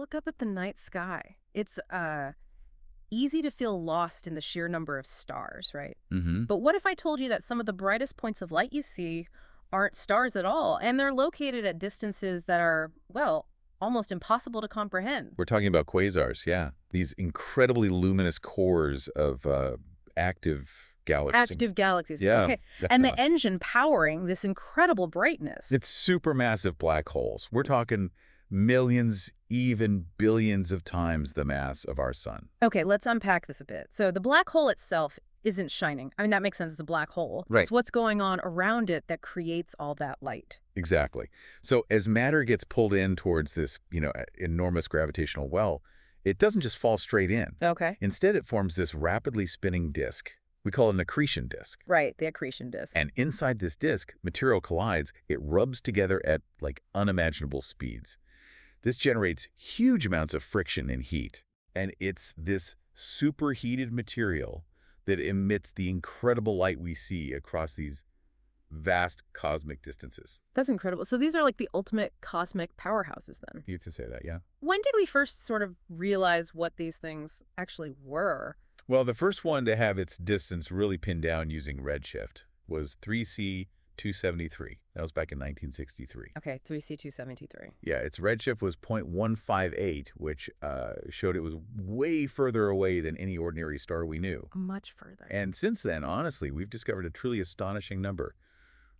look up at the night sky, it's easy to feel lost in the sheer number of stars, right? Mm-hmm. But what if I told you that some of the brightest points of light you see aren't stars at all, and they're located at distances that are, well, almost impossible to comprehend? We're talking about quasars, yeah. These incredibly luminous cores of active galaxies. Active galaxies. Yeah, Okay. that's And how. the engine powering this incredible brightness. It's supermassive black holes. We're talking millions, even billions of times the mass of our sun. Okay, let's unpack this a bit. So the black hole itself isn't shining. I mean, that makes sense. It's a black hole. Right. It's what's going on around it that creates all that light. Exactly. So as matter gets pulled in towards this, enormous gravitational well, it doesn't just fall straight in. Okay. Instead, it forms this rapidly spinning disk. We call it an accretion disk. Right, the accretion disk. And inside this disk, material collides. It rubs together at like unimaginable speeds. This generates huge amounts of friction and heat. And it's this superheated material that emits the incredible light we see across these vast cosmic distances. That's incredible. So these are like the ultimate cosmic powerhouses then. You have to say that, yeah? When did we first sort of realize what these things actually were? Well, the first one to have its distance really pinned down using redshift was 3C 273. That was back in 1963. Okay, 3C273. Yeah, its redshift was 0.158, which showed it was way further away than any ordinary star we knew. Much further. And since then, honestly, we've discovered a truly astonishing number,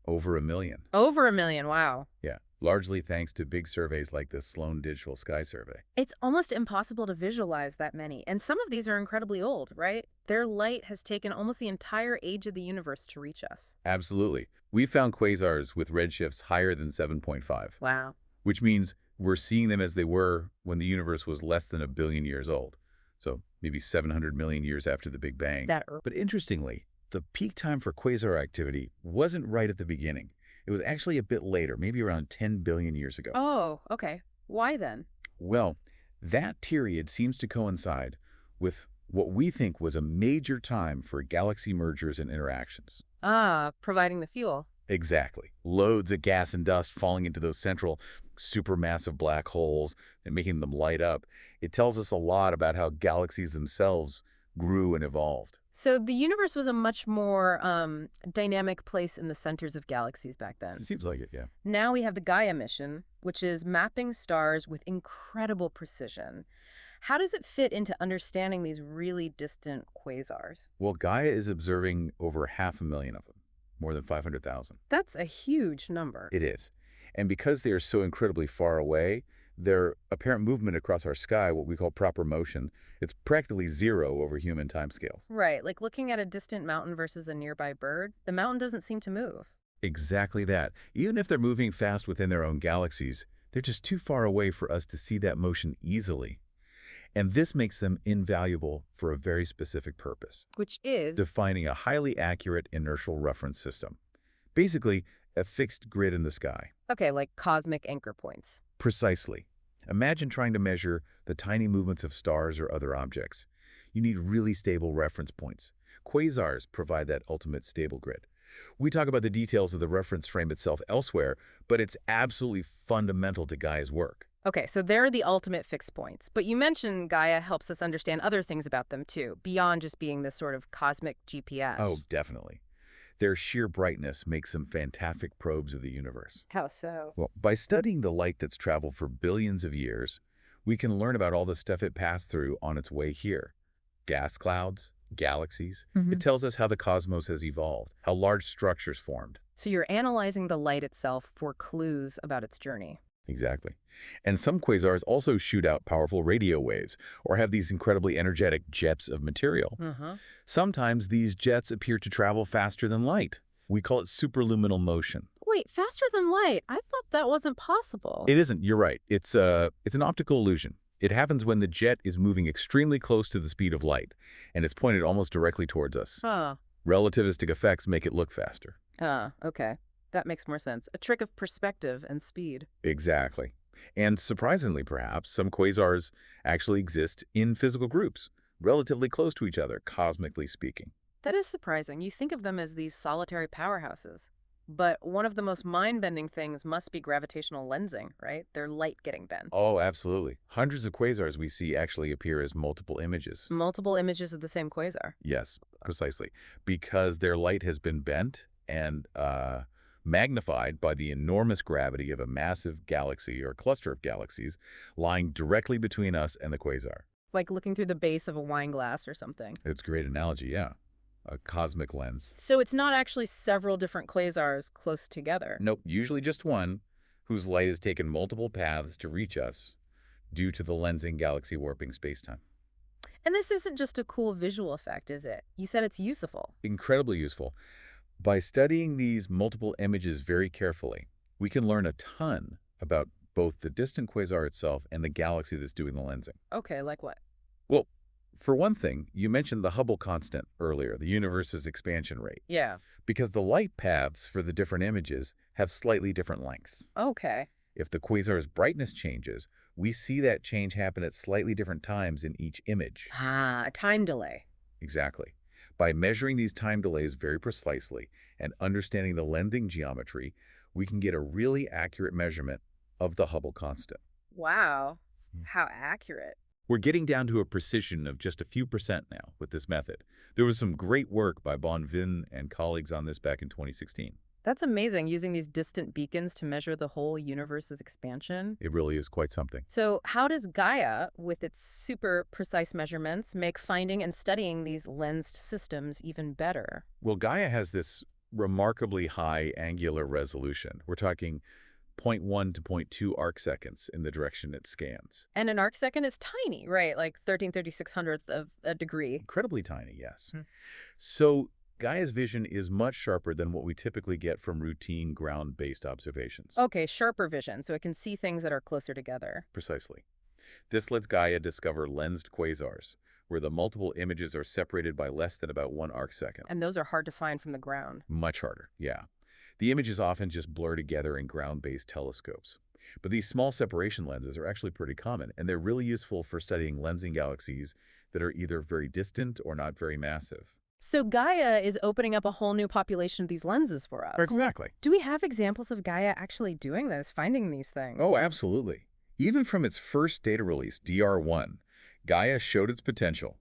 over 1 million. Over 1 million, wow. Yeah, largely thanks to big surveys like the Sloan Digital Sky Survey. It's almost impossible to visualize that many. And some of these are incredibly old, right? Their light has taken almost the entire age of the universe to reach us. Absolutely. We found quasars with redshifts higher than 7.5, Wow. which means we're seeing them as they were when the universe was less than 1 billion years old. So maybe 700 million years after the Big Bang. But interestingly, the peak time for quasar activity wasn't right at the beginning. It was actually a bit later, maybe around 10 billion years ago. Oh, okay. Why then? Well, that period seems to coincide with what we think was a major time for galaxy mergers and interactions. Ah, providing the fuel. Exactly. Loads of gas and dust falling into those central supermassive black holes and making them light up. It tells us a lot about how galaxies themselves grew and evolved. So the universe was a much more dynamic place in the centers of galaxies back then. It seems like it, yeah. Now we have the Gaia mission, which is mapping stars with incredible precision. How does it fit into understanding these really distant quasars? Well, Gaia is observing over 500,000 of them, more than 500,000. That's a huge number. It is. And because they are so incredibly far away, their apparent movement across our sky, what we call proper motion, it's practically zero over human timescales. Right, like looking at a distant mountain versus a nearby bird, the mountain doesn't seem to move. Exactly that. Even if they're moving fast within their own galaxies, they're just too far away for us to see that motion easily. And this makes them invaluable for a very specific purpose. Which is? Defining a highly accurate inertial reference system. Basically, a fixed grid in the sky. Okay, like cosmic anchor points. Precisely. Imagine trying to measure the tiny movements of stars or other objects. You need really stable reference points. Quasars provide that ultimate stable grid. We talk about the details of the reference frame itself elsewhere, but it's absolutely fundamental to Gaia's work. Okay, so they're the ultimate fixed points. But you mentioned Gaia helps us understand other things about them too, beyond just being this sort of cosmic GPS. Oh, definitely. Their sheer brightness makes them fantastic probes of the universe. How so? Well, by studying the light that's traveled for billions of years, we can learn about all the stuff it passed through on its way here. Gas clouds, galaxies. It tells us how the cosmos has evolved, how large structures formed. So you're analyzing the light itself for clues about its journey. Exactly. And some quasars also shoot out powerful radio waves or have these incredibly energetic jets of material. Sometimes these jets appear to travel faster than light. We call it superluminal motion. Wait, faster than light? I thought that wasn't possible. It isn't, you're right. It's an optical illusion. It happens when the jet is moving extremely close to the speed of light, and it's pointed almost directly towards us. Relativistic effects make it look faster. Okay. That makes more sense. A trick of perspective and speed. Exactly. And surprisingly, perhaps, some quasars actually exist in physical groups, relatively close to each other, cosmically speaking. That is surprising. You think of them as these solitary powerhouses. But one of the most mind-bending things must be gravitational lensing, right? Their light getting bent. Oh, absolutely. Hundreds of quasars we see actually appear as multiple images. Multiple images of the same quasar. Yes, precisely. Because their light has been bent and magnified by the enormous gravity of a massive galaxy or cluster of galaxies lying directly between us and the quasar. Like looking through the base of a wine glass or something. It's a great analogy, yeah. A cosmic lens. So it's not actually several different quasars close together. Nope, usually just one, whose light has taken multiple paths to reach us due to the lensing galaxy warping spacetime. And this isn't just a cool visual effect, is it? You said it's useful. Incredibly useful. By studying these multiple images very carefully, we can learn a ton about both the distant quasar itself and the galaxy that's doing the lensing. Okay, like what? Well, for one thing, you mentioned the Hubble constant earlier, the universe's expansion rate, Yeah. because the light paths for the different images have slightly different lengths. Okay. If the quasar's brightness changes, we see that change happen at slightly different times in each image. Ah, a time delay. Exactly. By measuring these time delays very precisely and understanding the lensing geometry, we can get a really accurate measurement of the Hubble constant. Wow. Hmm. How accurate. We're getting down to a precision of just a few percent now with this method. There was some great work by Bonvin and colleagues on this back in 2016. That's amazing, using these distant beacons to measure the whole universe's expansion. It really is quite something. So how does Gaia, with its super precise measurements, make finding and studying these lensed systems even better? Well, Gaia has this remarkably high angular resolution. We're talking zero point 0.1 to zero point 0.2 arc seconds in the direction it scans. And an arc second is tiny, right? Like 13/3600th of a degree. Incredibly tiny, yes. Hmm. So Gaia's vision is much sharper than what we typically get from routine ground-based observations. Okay, sharper vision, so it can see things that are closer together. Precisely. This lets Gaia discover lensed quasars, where the multiple images are separated by less than about 1 arc second. And those are hard to find from the ground. Much harder, yeah. The images often just blur together in ground-based telescopes. But these small separation lenses are actually pretty common, and they're really useful for studying lensing galaxies that are either very distant or not very massive. So Gaia is opening up a whole new population of these lenses for us. Exactly. Do we have examples of Gaia actually doing this, finding these things? Oh, absolutely. Even from its first data release, DR1, Gaia showed its potential.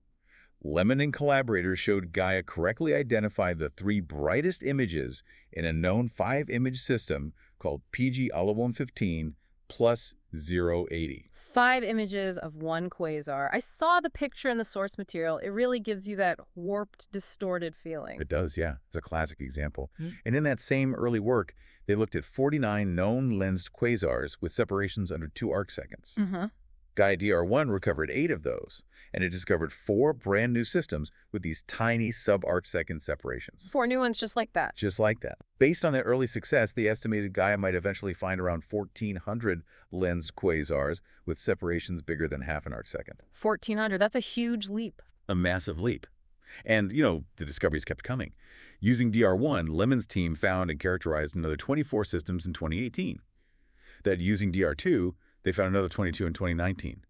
Lemon and collaborators showed Gaia correctly identify the 3 brightest images in a known 5-image system called PG Ala 115 plus 080. 5 images of one quasar. I saw the picture in the source material. It really gives you that warped, distorted feeling. It does, yeah. It's a classic example. Hmm. And in that same early work, they looked at 49 known lensed quasars with separations under 2 arc seconds. Mm-hmm. Gaia DR1 recovered 8 of those, and it discovered 4 brand new systems with these tiny sub-arc second separations. 4 new ones just like that. Just like that. Based on that early success, they estimated Gaia might eventually find around 1,400 lensed quasars with separations bigger than half an arc second. 1,400, that's a huge leap. A massive leap. And, the discoveries kept coming. Using DR1, Lemon's team found and characterized another 24 systems in 2018. That using DR2, they found another 22 in 2019.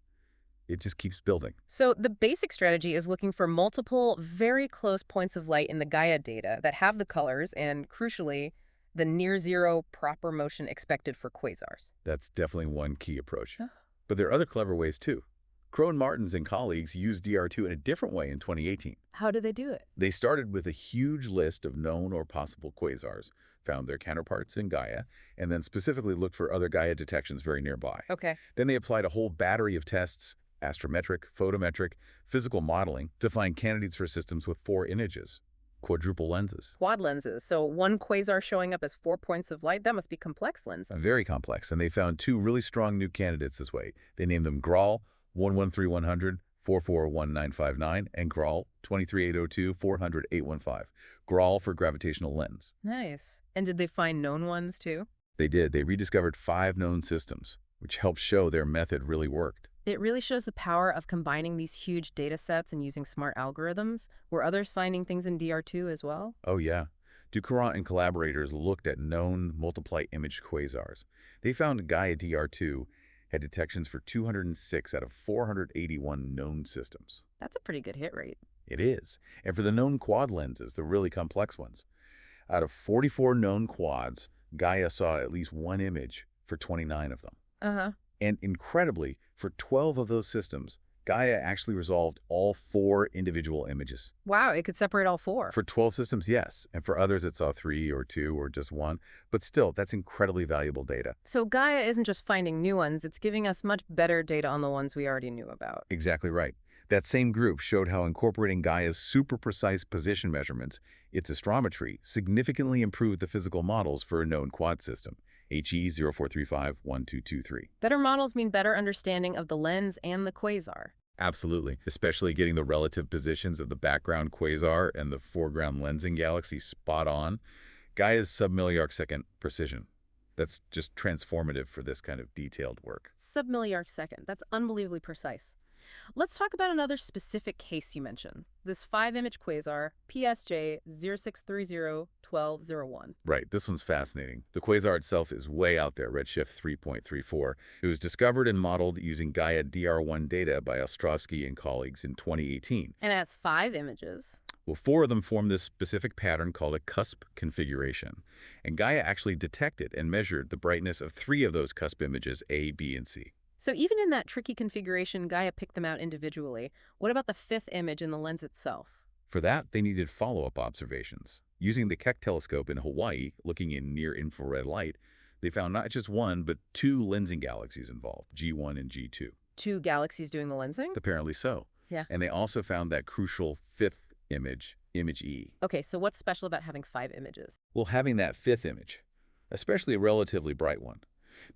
It just keeps building. So the basic strategy is looking for multiple, very close points of light in the Gaia data that have the colors and, crucially, the near-zero proper motion expected for quasars. That's definitely one key approach. Huh. But there are other clever ways, too. Crow and Martins and colleagues used DR2 in a different way in 2018. How do they do it? They started with a huge list of known or possible quasars, found their counterparts in Gaia, and then specifically looked for other Gaia detections very nearby. Okay. Then they applied a whole battery of tests, astrometric, photometric, physical modeling, to find candidates for systems with 4 images, quadruple lenses. Quad lenses. So one quasar showing up as 4 points of light, that must be complex lensing. Very complex, and they found 2 really strong new candidates this way. They named them Graal 113100 441959 and Graal 23802 400 815. Graal for gravitational lens. Nice. And did they find known ones, too? They did. They rediscovered 5 known systems, which helped show their method really worked. It really shows the power of combining these huge data sets and using smart algorithms. Were others finding things in DR2 as well? Oh, yeah. Ducourant and collaborators looked at known multiply-image quasars. They found Gaia DR2 had detections for 206 out of 481 known systems. That's a pretty good hit rate. It is. And for the known quad lenses, the really complex ones, Out of 44 known quads, Gaia saw at least one image for 29 of them. Uh-huh. And incredibly, for 12 of those systems, Gaia actually resolved all 4 individual images. Wow, it could separate all four. For 12 systems, yes. And for others, it saw 3 or 2 or just 1. But still, that's incredibly valuable data. So Gaia isn't just finding new ones, it's giving us much better data on the ones we already knew about. Exactly right. That same group showed how incorporating Gaia's super precise position measurements, its astrometry, significantly improved the physical models for a known quad system, HE 04351223. Better models mean better understanding of the lens and the quasar. Absolutely, especially getting the relative positions of the background quasar and the foreground lensing galaxy spot on. Gaia's submilliarc-second precision. That's just transformative for this kind of detailed work. Submilliarc second. That's unbelievably precise. Let's talk about another specific case you mentioned. This 5-image quasar, PSJ 06301201. Right, this one's fascinating. The quasar itself is way out there, redshift 3.34. It was discovered and modeled using Gaia DR1 data by Ostrovsky and colleagues in 2018. And it has 5 images. Well, 4 of them form this specific pattern called a cusp configuration. And Gaia actually detected and measured the brightness of 3 of those cusp images, A, B, and C. So even in that tricky configuration, Gaia picked them out individually. What about the 5th image in the lens itself? For that, they needed follow-up observations. Using the Keck telescope in Hawaii, looking in near-infrared light, they found not just 1, but 2 lensing galaxies involved, G1 and G2. 2 galaxies doing the lensing? Apparently so. Yeah. And they also found that crucial 5th image, image E. Okay, so what's special about having 5 images? Well, having that 5th image, especially a relatively bright one,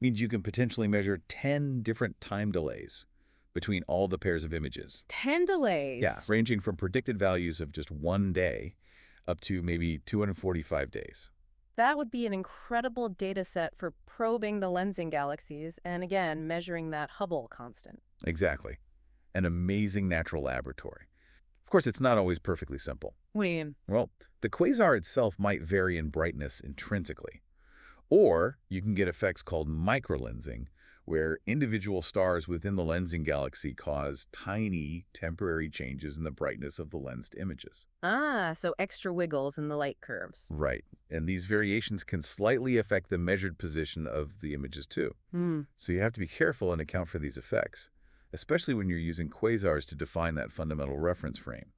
means you can potentially measure 10 different time delays between all the pairs of images. 10 delays? Yeah, ranging from predicted values of just 1 day up to maybe 245 days. That would be an incredible data set for probing the lensing galaxies and, again, measuring that Hubble constant. Exactly. An amazing natural laboratory. Of course, it's not always perfectly simple. What do you mean? Well, the quasar itself might vary in brightness intrinsically. Or you can get effects called microlensing, where individual stars within the lensing galaxy cause tiny, temporary changes in the brightness of the lensed images. Ah, so extra wiggles in the light curves. Right. And these variations can slightly affect the measured position of the images too. Hmm. So you have to be careful and account for these effects, especially when you're using quasars to define that fundamental reference frame.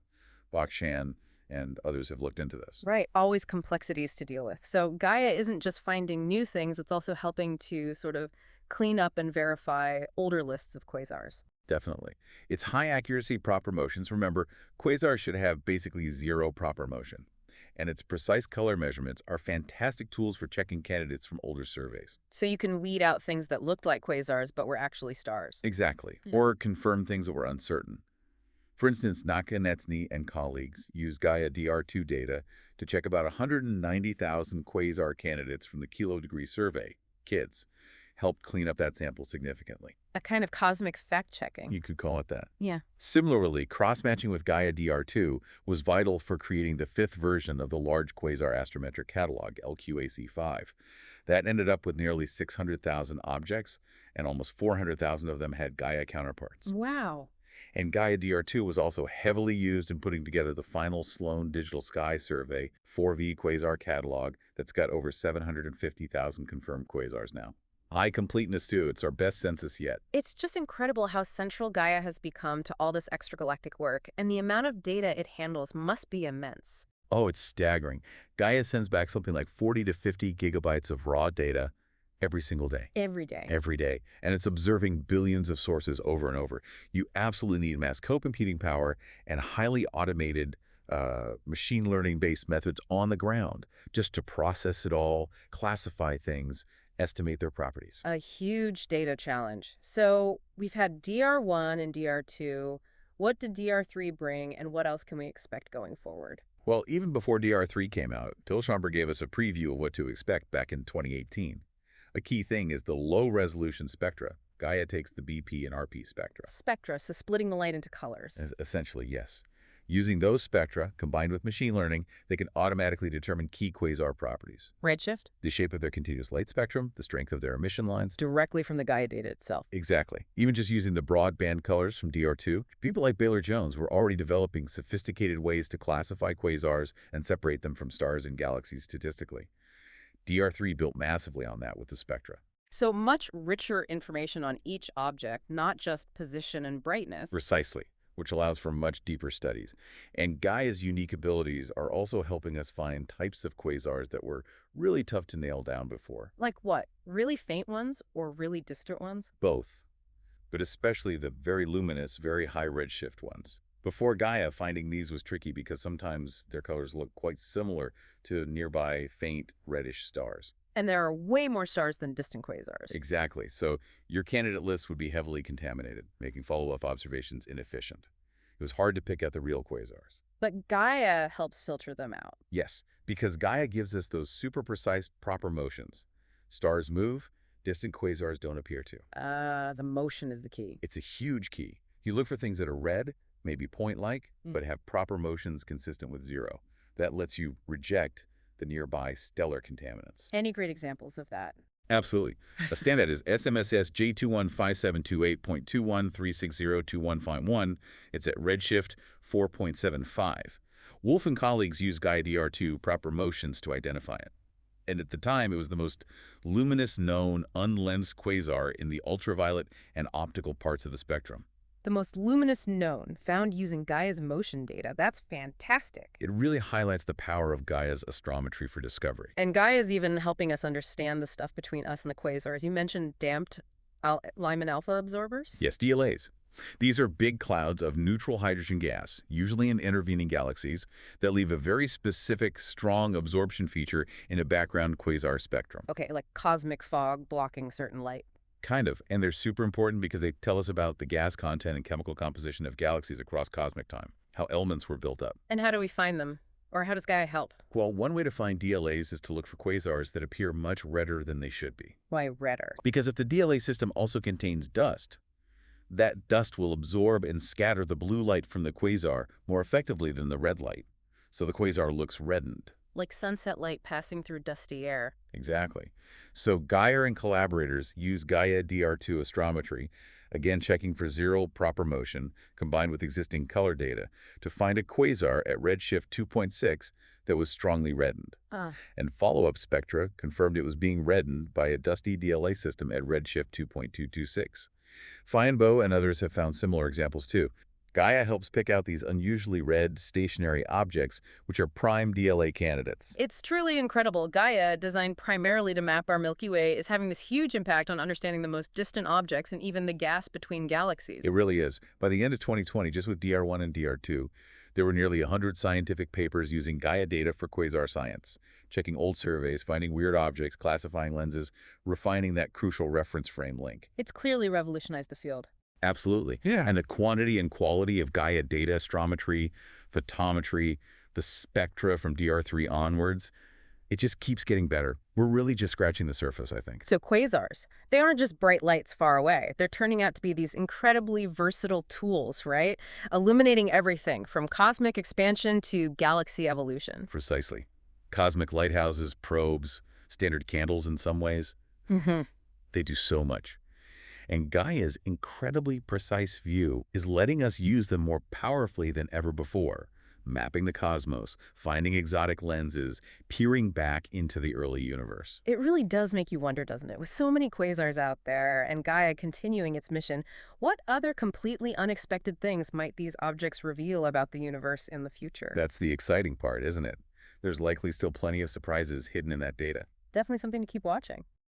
Bakshan and others have looked into this. Right, always complexities to deal with. So Gaia isn't just finding new things, it's also helping to sort of clean up and verify older lists of quasars. Definitely. Its high accuracy proper motions, remember, quasars should have basically 0 proper motion. And its precise color measurements are fantastic tools for checking candidates from older surveys. So you can weed out things that looked like quasars but were actually stars. Exactly. Yeah. Or confirm things that were uncertain. For instance, Nakanetsny and colleagues used Gaia DR2 data to check about 190,000 quasar candidates from the Kilo-degree survey, KIDS, helped clean up that sample significantly. A kind of cosmic fact-checking. You could call it that. Yeah. Similarly, cross-matching with Gaia DR2 was vital for creating the 5th version of the Large Quasar Astrometric Catalog, LQAC5. That ended up with nearly 600,000 objects, and almost 400,000 of them had Gaia counterparts. Wow. And Gaia DR2 was also heavily used in putting together the final Sloan Digital Sky Survey 4V Quasar catalog that's got over 750,000 confirmed quasars now. High completeness, too. It's our best census yet. It's just incredible how central Gaia has become to all this extragalactic work, and the amount of data it handles must be immense. Oh, it's staggering. Gaia sends back something like 40 to 50 gigabytes of raw data every single day. Every day. Every day. And it's observing billions of sources over and over. You absolutely need mass co-computing power and highly automated machine learning-based methods on the ground just to process it all, classify things, estimate their properties. A huge data challenge. So we've had DR1 and DR2. What did DR3 bring, and what else can we expect going forward? Well, even before DR3 came out, Tilschomber gave us a preview of what to expect back in 2018. A key thing is the low-resolution spectra. Gaia takes the BP and RP spectra. Spectra, so splitting the light into colors. Essentially, yes. Using those spectra, combined with machine learning, they can automatically determine key quasar properties. Redshift? The shape of their continuous light spectrum, the strength of their emission lines. Directly from the Gaia data itself. Exactly. Even just using the broad band colors from DR2, people like Baylor Jones were already developing sophisticated ways to classify quasars and separate them from stars and galaxies statistically. DR3 built massively on that with the spectra. So much richer information on each object, not just position and brightness. Precisely, which allows for much deeper studies. And Gaia's unique abilities are also helping us find types of quasars that were really tough to nail down before. Like what? Really faint ones or really distant ones? Both, but especially the very luminous, very high redshift ones. Before Gaia, finding these was tricky because sometimes their colors look quite similar to nearby faint reddish stars. And there are way more stars than distant quasars. Exactly. So your candidate list would be heavily contaminated, making follow-up observations inefficient. It was hard to pick out the real quasars. But Gaia helps filter them out. Yes, because Gaia gives us those super precise proper motions. Stars move, distant quasars don't appear to. The motion is the key. It's a huge key. You look for things that are red, maybe point-like, but have proper motions consistent with zero. That lets you reject the nearby stellar contaminants. Any great examples of that? Absolutely. A standout is SMSS J215728.213602151. It's at redshift 4.75. Wolf and colleagues used Gaia DR2 proper motions to identify it. And at the time, it was the most luminous known unlensed quasar in the ultraviolet and optical parts of the spectrum. The most luminous known, found using Gaia's motion data. That's fantastic. It really highlights the power of Gaia's astrometry for discovery. And Gaia's even helping us understand the stuff between us and the quasars. You mentioned damped Lyman alpha absorbers? Yes, DLAs. These are big clouds of neutral hydrogen gas, usually in intervening galaxies, that leave a very specific, strong absorption feature in a background quasar spectrum. Okay, like cosmic fog blocking certain light. Kind of, and they're super important because they tell us about the gas content and chemical composition of galaxies across cosmic time, how elements were built up. And how do we find them? Or how does Gaia help? Well, one way to find DLAs is to look for quasars that appear much redder than they should be. Why redder? Because if the DLA system also contains dust, that dust will absorb and scatter the blue light from the quasar more effectively than the red light. So the quasar looks reddened. Like sunset light passing through dusty air. Exactly. So Gaia and collaborators use Gaia DR2 astrometry, again checking for zero proper motion, combined with existing color data, to find a quasar at redshift 2.6 that was strongly reddened. And follow-up spectra confirmed it was being reddened by a dusty DLA system at redshift 2.226. Feinbo and others have found similar examples too. Gaia helps pick out these unusually red, stationary objects, which are prime DLA candidates. It's truly incredible. Gaia, designed primarily to map our Milky Way, is having this huge impact on understanding the most distant objects and even the gas between galaxies. It really is. By the end of 2020, just with DR1 and DR2, there were nearly 100 scientific papers using Gaia data for quasar science, checking old surveys, finding weird objects, classifying lenses, refining that crucial reference frame link. It's clearly revolutionized the field. Absolutely. Yeah. And the quantity and quality of Gaia data, astrometry, photometry, the spectra from DR3 onwards, it just keeps getting better. We're really just scratching the surface, I think. So quasars, they aren't just bright lights far away. They're turning out to be these incredibly versatile tools, right? Illuminating everything from cosmic expansion to galaxy evolution. Precisely. Cosmic lighthouses, probes, standard candles in some ways. They do so much. And Gaia's incredibly precise view is letting us use them more powerfully than ever before, mapping the cosmos, finding exotic lenses, peering back into the early universe. It really does make you wonder, doesn't it? With so many quasars out there and Gaia continuing its mission, what other completely unexpected things might these objects reveal about the universe in the future? That's the exciting part, isn't it? There's likely still plenty of surprises hidden in that data. Definitely something to keep watching.